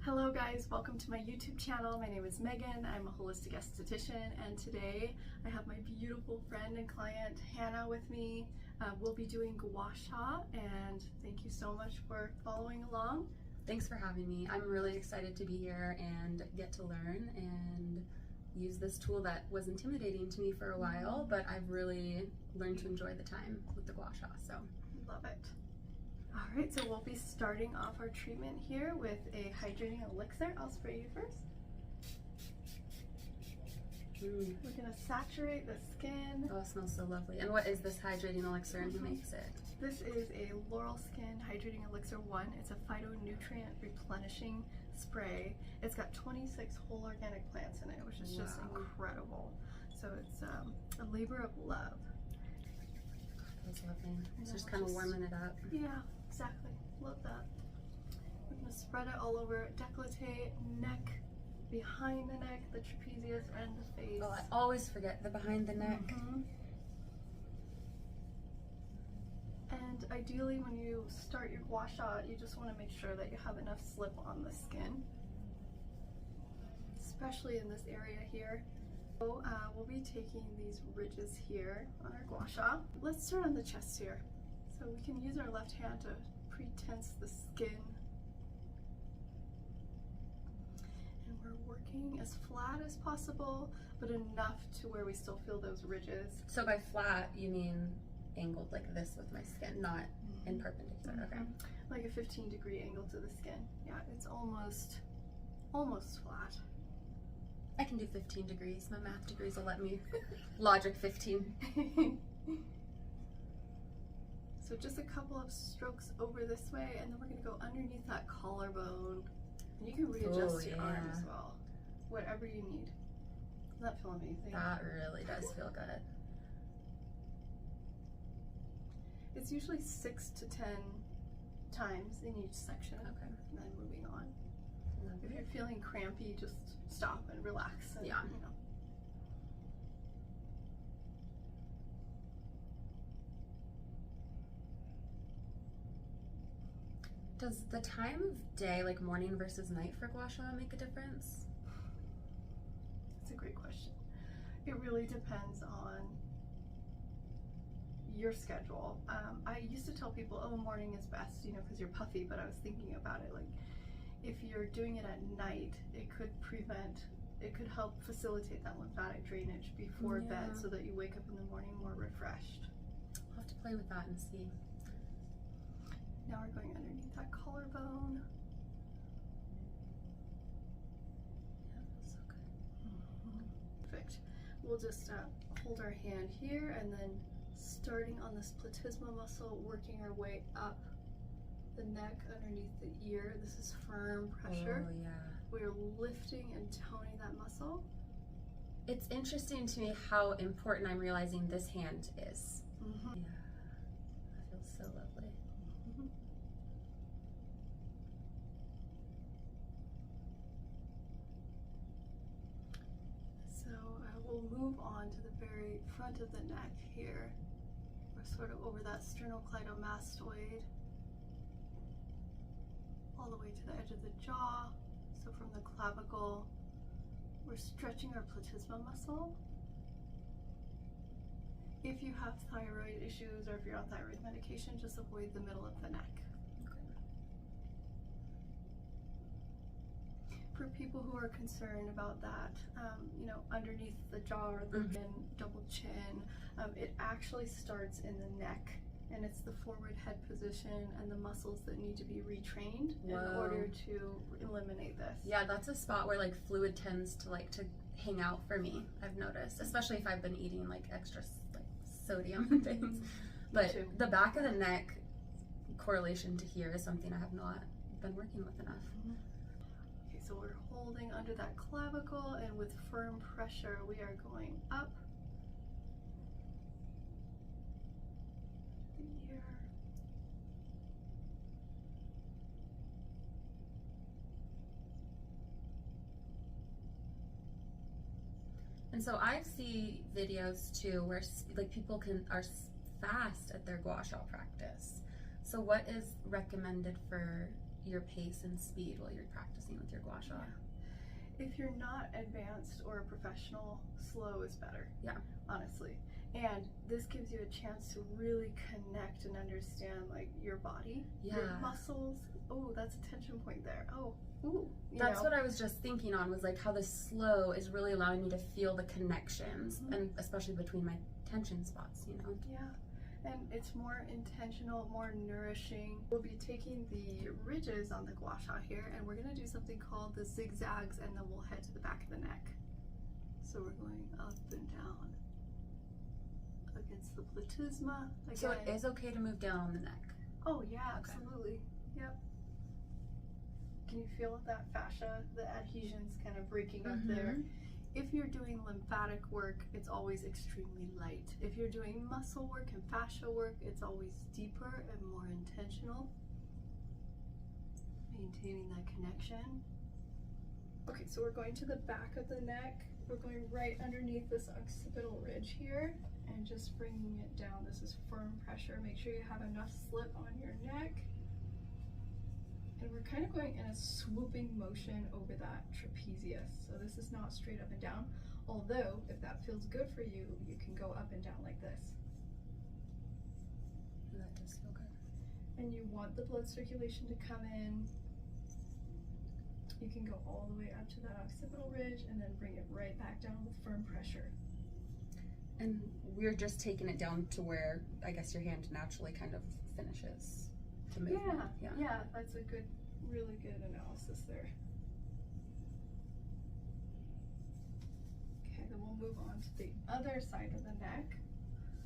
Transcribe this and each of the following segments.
Hello guys, welcome to my YouTube channel. My name is Megan. I'm a holistic esthetician, and today I have my beautiful friend and client Hannah with me. We'll be doing gua sha, and thank you so much for following along. Thanks for having me. I'm really excited to be here and get to learn and use this tool that was intimidating to me for a while, but I've really learned to enjoy the time with the gua sha, so. Love it. All right, so we'll be starting off our treatment here with a hydrating elixir. I'll spray you first. We're gonna saturate the skin. Oh, it smells so lovely. And what is this hydrating elixir and who makes it? This is a Laurel Skin Hydrating Elixir 1. It's a phytonutrient replenishing spray. It's got 26 whole organic plants in it, which is just incredible. So it's a labor of love. That's lovely. It's just kind of warming it up. Yeah, exactly. Love that. We're gonna spread it all over décolleté, neck, behind the neck, the trapezius, and the face. Oh, I always forget the behind the neck. And ideally, when you start your gua sha, you just want to make sure that you have enough slip on the skin, especially in this area here. So we'll be taking these ridges here on our gua sha. Let's start on the chest here. So we can use our left hand to pre-tense the skin. And we're working as flat as possible, but enough to where we still feel those ridges. So by flat, you mean angled like this with my skin, not in perpendicular, okay. Like a 15-degree angle to the skin. Yeah, it's almost flat. I can do 15 degrees. My math degrees will let me. Logic 15. So just a couple of strokes over this way, and then we're gonna go underneath that collarbone. And you can readjust your arm as well. Whatever you need. Does that feel amazing? That really does feel good. It's usually 6 to 10 times in each section. Okay. And then moving on. If you're feeling crampy, just stop and relax. And, yeah. You know. Does the time of day, like morning versus night for gua sha, make a difference? That's a great question. It really depends on your schedule. I used to tell people, oh, morning is best, you know, because you're puffy, but I was thinking about it, like, if you're doing it at night, it could help facilitate that lymphatic drainage before bed so that you wake up in the morning more refreshed. I'll have to play with that and see. Now we're going underneath that collarbone. Yeah, so good. Perfect. We'll just hold our hand here, and then starting on this platysma muscle, working our way up the neck underneath the ear. This is firm pressure. Oh, yeah. We are lifting and toning that muscle. It's interesting to me how important I'm realizing this hand is. Yeah, that feels so lovely. So we'll move on to the very front of the neck here. We're sort of over that sternocleidomastoid, all the way to the edge of the jaw. So from the clavicle, we're stretching our platysma muscle. If you have thyroid issues or if you're on thyroid medication, just avoid the middle of the neck. For people who are concerned about that, you know, underneath the jaw or the double chin, it actually starts in the neck, and it's the forward head position and the muscles that need to be retrained in order to eliminate this. Yeah, that's a spot where like fluid tends to hang out for me, I've noticed, especially if I've been eating like extra like sodium and things. But the back of the neck correlation to here is something I have not been working with enough. Okay, so we're holding under that clavicle, and with firm pressure, we are going up the ear. And so I see videos too where like people are fast at their gua sha practice. So what is recommended for your pace and speed while you're practicing with your gua sha. Yeah. If you're not advanced or a professional, slow is better. Yeah. Honestly. And this gives you a chance to really connect and understand like your body, your muscles. Oh, that's a tension point there. Oh, ooh. That's what I was just thinking on, was like how the slow is really allowing me to feel the connections, and especially between my tension spots, you know? Yeah. And it's more intentional, more nourishing. We'll be taking the ridges on the gua sha here, and we're gonna do something called the zigzags, and then we'll head to the back of the neck. So we're going up and down against the platysma. Again. So it is okay to move down on the neck? Oh yeah, absolutely. Yep. Can you feel that fascia, the adhesions kind of breaking up there? If you're doing lymphatic work, it's always extremely light. If you're doing muscle work and fascia work, it's always deeper and more intentional. Maintaining that connection. Okay, so we're going to the back of the neck. We're going right underneath this occipital ridge here and just bringing it down. This is firm pressure. Make sure you have enough slip on your neck. And we're kind of going in a swooping motion over that trapezius. So this is not straight up and down. Although, if that feels good for you, you can go up and down like this. That does feel good. And you want the blood circulation to come in. You can go all the way up to that occipital ridge and then bring it right back down with firm pressure. And we're just taking it down to where, I guess, your hand naturally kind of finishes. Yeah, that's a good, really good analysis there. Okay, then we'll move on to the other side of the neck.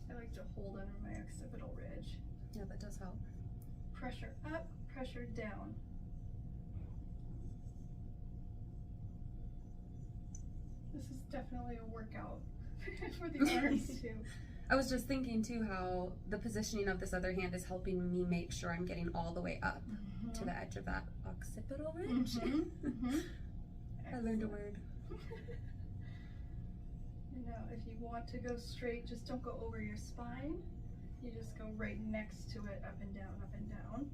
I like to hold under my occipital ridge. Yeah, that does help. Pressure up, pressure down. This is definitely a workout for the arms too. I was just thinking too how the positioning of this other hand is helping me make sure I'm getting all the way up to the edge of that occipital ridge. I learned a word. Now, if you want to go straight, just don't go over your spine. You just go right next to it, up and down, up and down.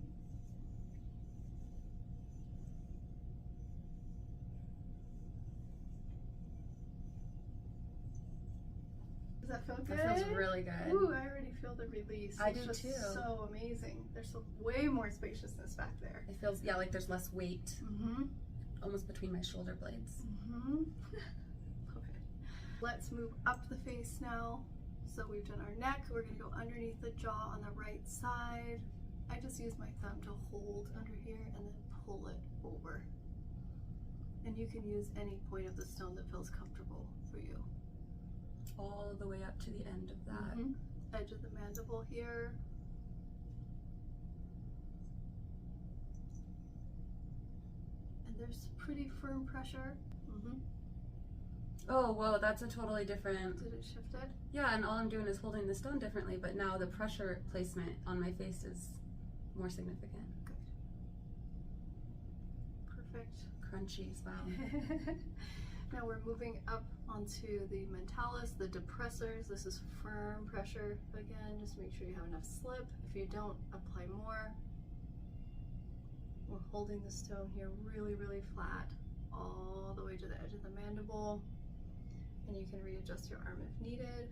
Does that feel good? That feels really good. Ooh, I already feel the release. I it's do just too. So amazing. There's way more spaciousness back there. It feels, yeah, like there's less weight. Almost between my shoulder blades. Love it. Let's move up the face now. So we've done our neck. We're gonna go underneath the jaw on the right side. I just use my thumb to hold under here and then pull it over. And you can use any point of the stone that feels comfortable for you. All the way up to the end of that. Edge of the mandible here. And there's pretty firm pressure. Oh, whoa, that's a totally different... Did it shift it? Yeah, and all I'm doing is holding the stone differently, but now the pressure placement on my face is more significant. Good. Perfect. Crunchy, wow. Now we're moving up onto the mentalis, the depressors. This is firm pressure. Again, just make sure you have enough slip. If you don't, apply more. We're holding the stone here really, really flat, all the way to the edge of the mandible. And you can readjust your arm if needed.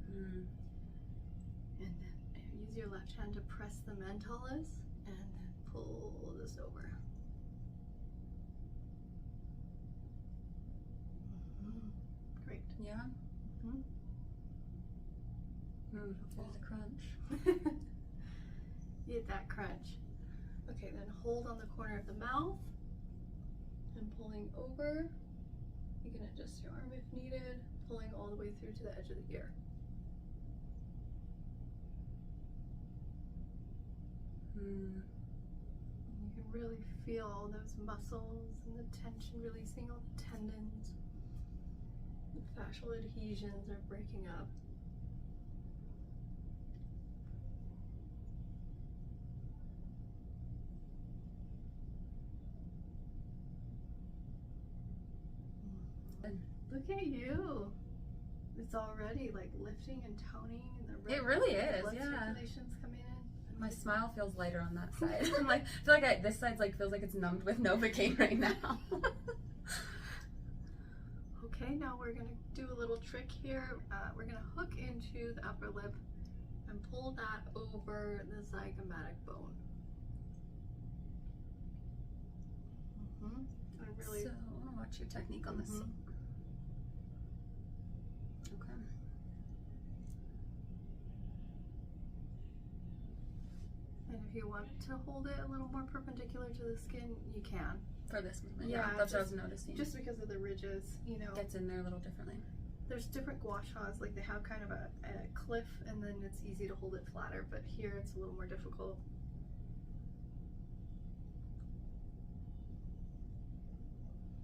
And then use your left hand to press the mentalis and then pull this over. Great. Yeah? There's a crunch. Get that crunch. Okay, then hold on the corner of the mouth and pulling over. You can adjust your arm if needed, pulling all the way through to the edge of the ear. You can really feel all those muscles and the tension releasing, all the tendons. The fascial adhesions are breaking up. Look at you. it's already like lifting and toning, and the It really is, blood yeah. circulation's coming in. My smile feels lighter on that side. I'm like, I feel like this side's like feels like it's numbed with Novocaine right now. Okay, now we're gonna do a little trick here. We're gonna hook into the upper lip and pull that over the zygomatic bone. And really, so I want to watch your technique on this. Okay. and if you want to hold it a little more perpendicular to the skin, you can. For this movement, Yeah, that's what I was noticing. Just because of the ridges, you know. Gets in there a little differently. There's different gua shas, like they have kind of a cliff, and then it's easy to hold it flatter, but here it's a little more difficult.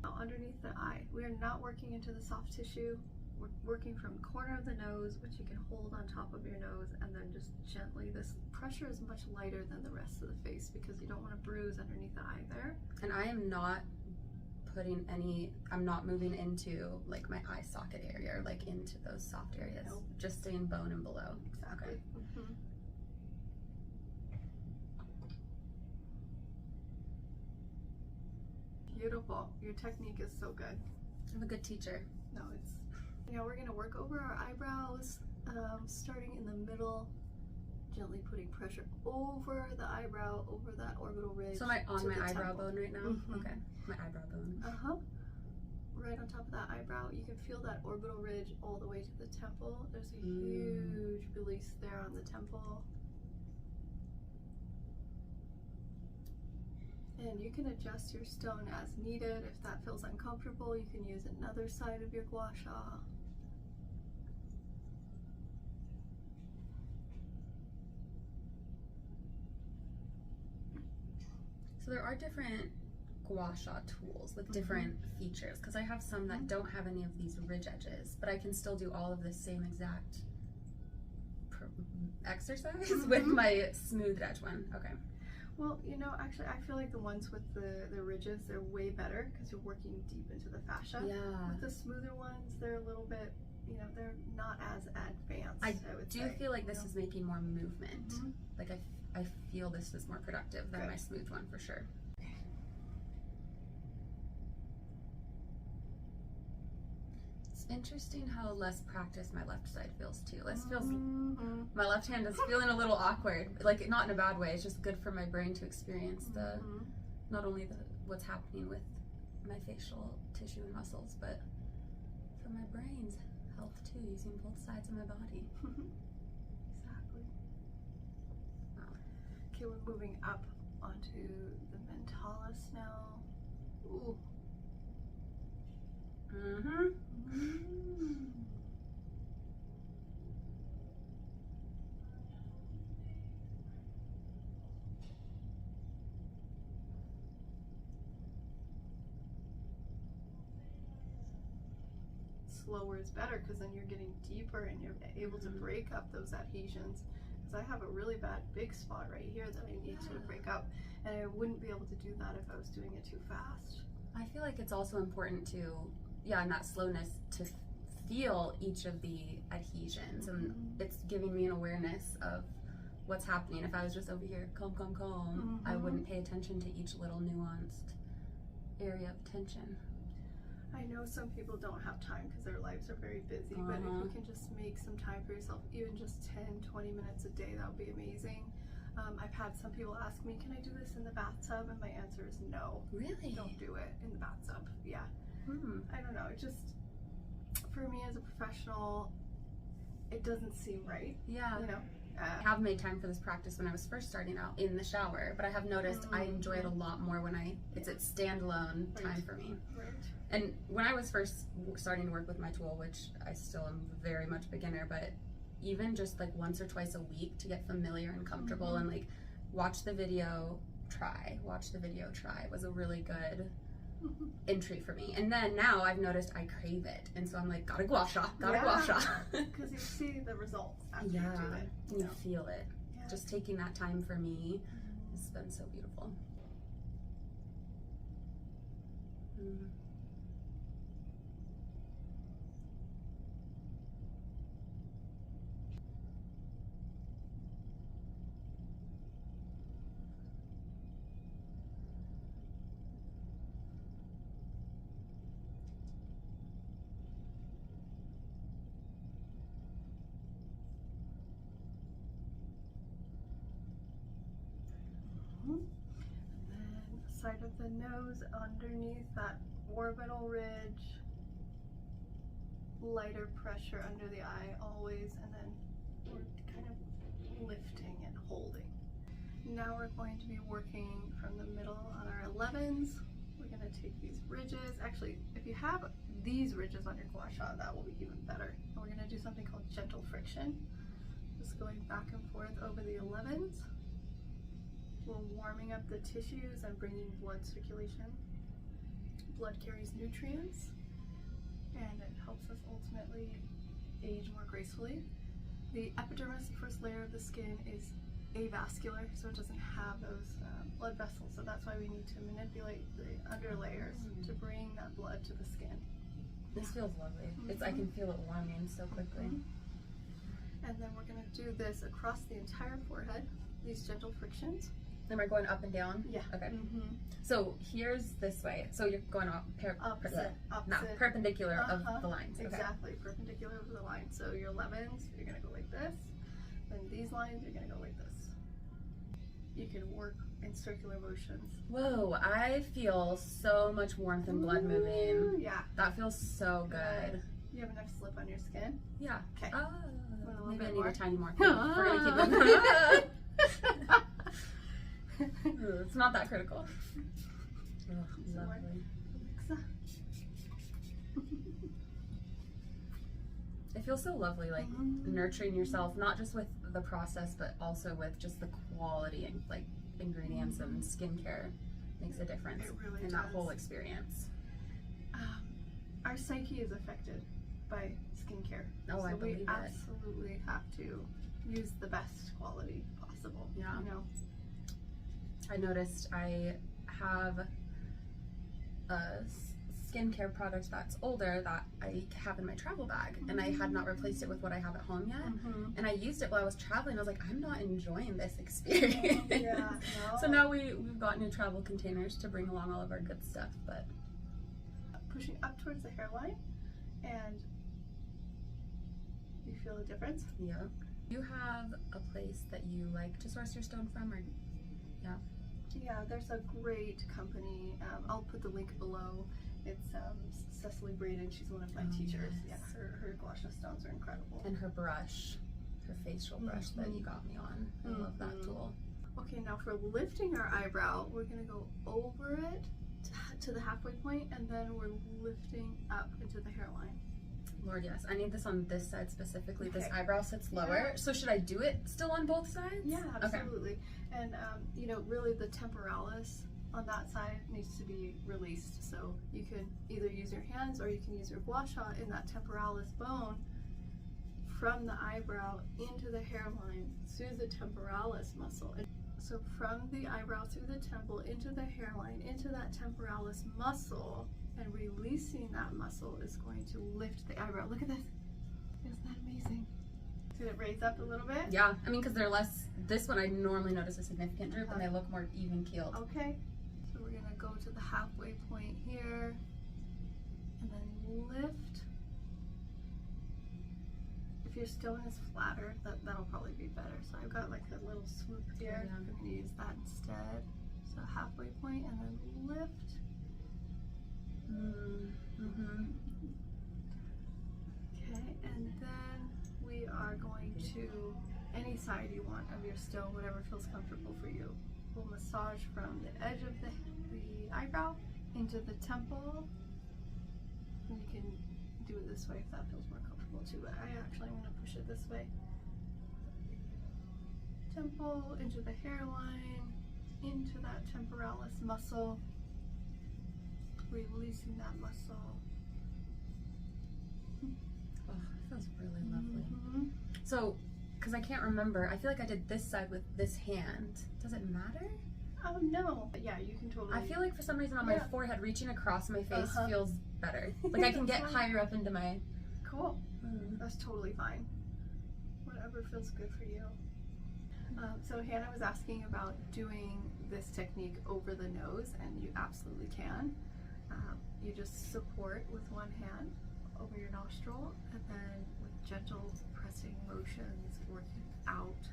Now, underneath the eye, we are not working into the soft tissue. We're working from corner of the nose, which you can hold on top of your nose, and then just gently. This pressure is much lighter than the rest of the face because you don't want to bruise underneath the eye there. And I am not putting any, I'm not moving into like my eye socket area or like into those soft areas. Nope. Just staying bone and below. Exactly. Okay. Beautiful. Your technique is so good. I'm a good teacher. No, it's. Now we're gonna work over our eyebrows, starting in the middle, gently putting pressure over the eyebrow, over that orbital ridge. So am I on to my the eyebrow temple. bone right now? Okay. My eyebrow bone. Right on top of that eyebrow, you can feel that orbital ridge all the way to the temple. There's a huge release there on the temple. And you can adjust your stone as needed. If that feels uncomfortable, you can use another side of your gua sha. So there are different gua sha tools with different features, because I have some that don't have any of these ridge edges, but I can still do all of the same exact exercise with my smooth edge one. Okay. Well, you know, actually, I feel like the ones with the ridges, they're way better because you're working deep into the fascia. Yeah. With the smoother ones, they're a little bit, you know, they're not as advanced. I would do say, feel like this is making more movement. Like I feel this is more productive than Good. my smooth one for sure. It's interesting how less practiced my left side feels too. This feels, my left hand is feeling a little awkward. Like not in a bad way. It's just good for my brain to experience the, not only the what's happening with my facial tissue and muscles, but for my brain's health too, using both sides of my body. Exactly. Okay, we're moving up onto the mentalis now. Ooh. Slower is better because then you're getting deeper and you're able to break up those adhesions. Because I have a really bad big spot right here that I need to break up, and I wouldn't be able to do that if I was doing it too fast. I feel like it's also important to, in that slowness, to feel each of the adhesions, and it's giving me an awareness of what's happening. If I was just over here, calm, I wouldn't pay attention to each little nuanced area of tension. I know some people don't have time because their lives are very busy, but if you can just make some time for yourself, even just 10-20 minutes a day, that would be amazing. I've had some people ask me, can I do this in the bathtub? And my answer is no. Really? Don't do it in the bathtub. Yeah. I don't know. It just, for me as a professional, it doesn't seem right. Yeah. You know? I have made time for this practice when I was first starting out in the shower, but I have noticed I enjoy it a lot more when it's a standalone time for me. Right. And when I was first starting to work with my tool, which I still am very much beginner, but even just like once or twice a week to get familiar and comfortable and like watch the video, try was a really good entry for me. And then now I've noticed I crave it, and so I'm like, gotta gua sha. Because you see the results after you do it. You feel it. Yeah. Just taking that time for me has been so beautiful. the nose underneath that orbital ridge, lighter pressure under the eye always, and then we're kind of lifting and holding. Now we're going to be working from the middle on our 11s. We're going to take these ridges. Actually, if you have these ridges on your gua sha, that will be even better. And we're going to do something called gentle friction. Just going back and forth over the 11s. We're warming up the tissues and bringing blood circulation. Blood carries nutrients, and it helps us ultimately age more gracefully. The epidermis, the first layer of the skin, is avascular, so it doesn't have those blood vessels. So that's why we need to manipulate the underlayers to bring that blood to the skin. This feels lovely. It's, I can feel it warming so quickly. And then we're going to do this across the entire forehead, these gentle frictions. Am I going up and down? Yeah. Okay. So here's this way. So you're going up opposite. Perpendicular of the lines. Okay. Exactly, perpendicular of the line. So your 11s, you're going to go like this. Then these lines, you're going to go like this. You can work in circular motions. Whoa, I feel so much warmth and blood moving. Yeah. That feels so good. You have enough slip on your skin? Yeah. Okay. Oh, maybe I need a tiny more. We're gonna keep it. It's not that critical. Oh, lovely. It feels so lovely, like nurturing yourself, not just with the process, but also with just the quality and like ingredients and skincare makes a difference really in that whole experience. Our psyche is affected by skincare. Oh, so I believe we it. absolutely have to use the best quality possible. Yeah. You know? I noticed I have a skincare product that's older that I have in my travel bag, and I had not replaced it with what I have at home yet. And I used it while I was traveling. I was like, I'm not enjoying this experience. Yeah, no. So now we've got new travel containers to bring along all of our good stuff. But pushing up towards the hairline, and you feel the difference? yeah. Do you have a place that you like to source your stone from, or yeah? Yeah, there's a great company. I'll put the link below. It's Cecily Braden. She's one of my teachers. Yes. Yeah, her gua sha stones are incredible. And her brush, her facial brush that you got me on. I love that tool. Okay, now for lifting our eyebrow, we're gonna go over it to the halfway point, and then we're lifting up into the hairline. Lord, yes. I need this on this side specifically. This Okay. eyebrow sits lower. Yeah. So should I do it still on both sides? Yeah, Okay. absolutely. And you know, really the temporalis on that side needs to be released. So you can either use your hands or you can use your gua sha in that temporalis bone from the eyebrow into the hairline through the temporalis muscle. And so from the eyebrow through the temple into the hairline into that temporalis muscle, and releasing that muscle is going to lift the eyebrow. Look at this. Isn't that amazing? Did it raise up a little bit? Yeah, I mean, because they're less, this one I normally notice a significant droop and they look more even keeled. Okay, so we're gonna go to the halfway point here, and then lift. If your stone is flatter, that'll probably be better. So I've got like a little swoop here. Yeah. I'm gonna use that instead. So halfway point and then lift. Okay, and then we are going to any side you want of your stone, whatever feels comfortable for you. We'll massage from the edge of the eyebrow into the temple. And you can do it this way if that feels more comfortable too, but I actually am going to push it this way. Temple, into the hairline, into that temporalis muscle, releasing that muscle. Oh, it feels really lovely. So, because I can't remember, I feel like I did this side with this hand. Does it matter? Oh no. Yeah, you can totally. I feel like for some reason on my forehead, reaching across my face feels better. Like I can get higher up into my... Cool. That's totally fine. Whatever feels good for you. So Hannah was asking about doing this technique over the nose, and you absolutely can. You just support with one hand over your nostril, and then with gentle pressing motions, working out.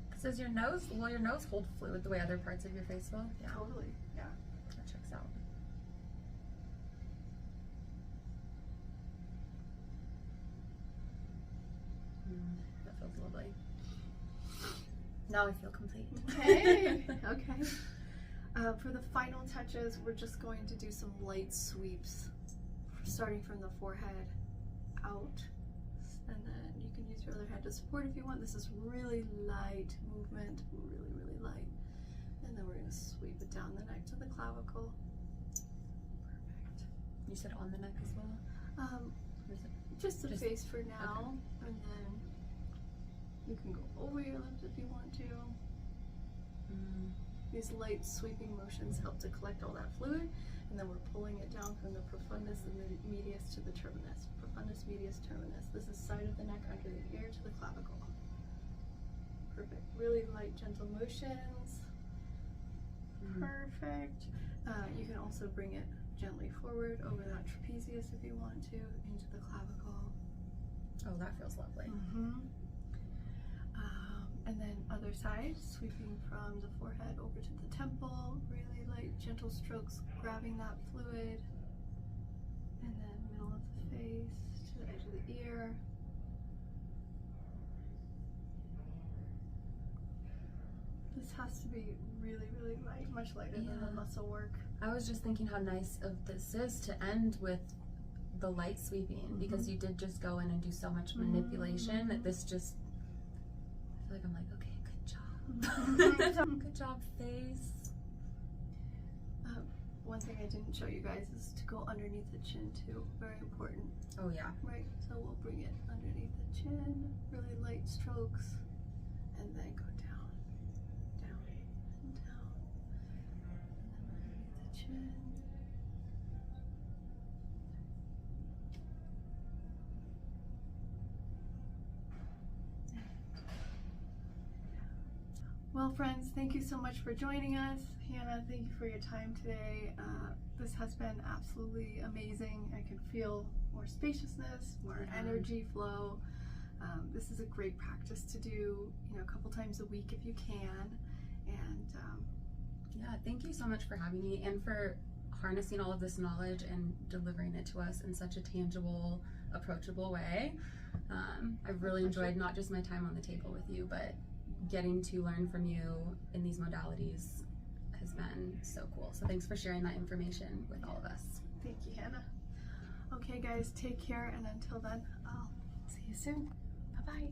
Because Does your nose hold fluid the way other parts of your face will? Yeah. Totally, yeah. That checks out. That feels lovely. Now I feel complete. Okay, okay. For the final touches, we're just going to do some light sweeps, starting from the forehead out, and then you can use your other hand to support if you want. This is really light movement, really, really light. And then we're going to sweep it down the neck to the clavicle. Perfect. You said on the neck as well? Just the face for now, okay. And then you can go over your lips if you want to. These light sweeping motions help to collect all that fluid, and then we're pulling it down from the profundus and the medius to the terminus. Profundus, medius, terminus. This is side of the neck under the ear to the clavicle. Perfect. Really light, gentle motions. Perfect. You can also bring it gently forward over that trapezius if you want to, into the clavicle. Oh, that feels lovely. And then other side, sweeping from the forehead over to the temple, really light, gentle strokes, grabbing that fluid. And then middle of the face to the edge of the ear. This has to be really, really light, much lighter than the muscle work. I was just thinking how nice of this is to end with the light sweeping, because you did just go in and do so much manipulation that this just, I feel like I'm like, okay, good job. Good job, face. One thing I didn't show you guys is to go underneath the chin too. Very important. Oh yeah. Right, so we'll bring it underneath the chin, really light strokes, and then go down, down, and down. And then underneath the chin. Well, friends, thank you so much for joining us. Hannah, thank you for your time today. This has been absolutely amazing. I can feel more spaciousness, more energy flow. This is a great practice to do, a couple times a week if you can. And yeah, thank you so much for having me and for harnessing all of this knowledge and delivering it to us in such a tangible, approachable way. I've really enjoyed not just my time on the table with you, but getting to learn from you in these modalities has been so cool. So thanks for sharing that information with all of us. Thank you, Hannah. Okay guys, take care, and until then, I'll see you soon. Bye-bye.